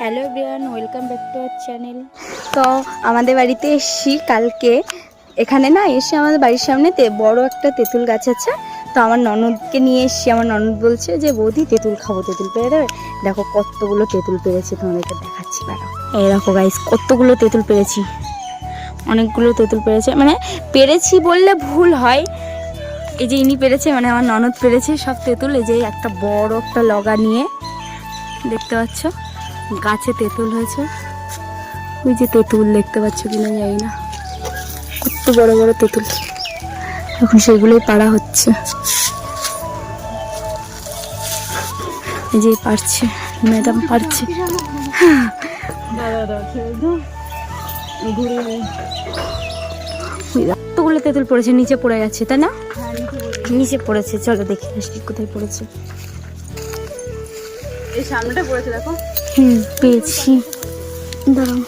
Hello everyone, welcome back to our channel. তো আমাদের বাড়িতে এসেছি কালকে। এখানে না এসে আমাদের বাড়ির সামনে বড় একটা তেঁতুল গাছ আছে। তো আমার ননদকে নিয়ে এসেছি। আমার ননদ বলছে যে বৌদি তেঁতুল খাবো, তেঁতুল পেরে দেবে। দেখো কতগুলো তেঁতুল পেরেছি, তোমাদেরকে দেখাচ্ছি। এই দেখো গাইস, কতগুলো তেঁতুল পেরেছি। অনেকগুলো তেঁতুল পেরেছে, মানে পেরেছি বললে ভুল হয়। এই যে ইনি পেরেছে, মানে আমার ননদ পেরেছে সব তেঁতুল। এই যে একটা বড় একটা লগা নিয়ে, দেখতে পাচ্ছ গাছে তেঁতুল হয়েছে। ওই যে তেঁতুল দেখতে পাচ্ছ কিনা জানি না, কত বড় বড় তেঁতুল। এখন সেগুলোই পাড়া হচ্ছে। এই যে পারছে ম্যাডাম, পারছে। কতগুলো তেঁতুল পড়েছে, নিচে পড়ে গেছে তাই না? নিচে পড়েছে, চলো দেখে আসি কোথায় পড়েছে। এই সামনেটা পড়েছে দেখো। পেয়েছি, দাঁড়াও।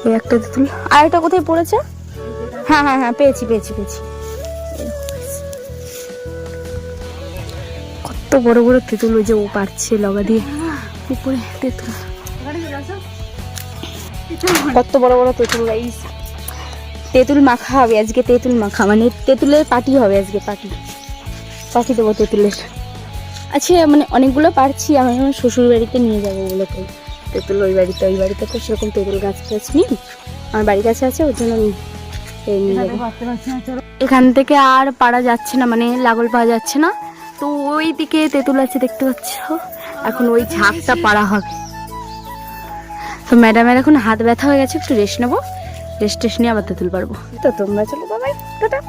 এই একটা তেঁতুল, আর একটা কোথায় পড়েছে? হ্যাঁ হ্যাঁ হ্যাঁ, পেয়েছি পেয়েছি পেয়েছি। কত বড় বড় তেঁতুল, ওই যে ও পারছে লগা দিয়ে উপরে তেঁতুল। কত বড় বড় তেঁতুল গাইস। তেঁতুল মাখা হবে আজকে, তেঁতুল মাখা মানে তেঁতুলের পার্টি হবে আজকে। পার্টি দেবো তেঁতুলের। আচ্ছা, মানে অনেকগুলো পারছি। আমি আমার শ্বশুর বাড়িতে নিয়ে যাবো ওগুলোকে তেঁতুল। ওই বাড়িতে তো সেরকম তেঁতুল গাছ নেই, আমার বাড়ির কাছে আছে, ওর জন্য নিয়ে যাবো। এখান থেকে আর পারা যাচ্ছে না, মানে লাগল পাওয়া যাচ্ছে না। তো ওই দিকে তেঁতুল আছে দেখতে পাচ্ছ, এখন ওই ঝাঁকটা পারা হবে। তো ম্যাডামের এখন হাত ব্যথা হয়ে গেছে, একটু রেস্ট নেবো। রেস্ট নিয়ে আবার তেঁতুল পারবো। তো তোমরা চলো বাবাই, টাটা।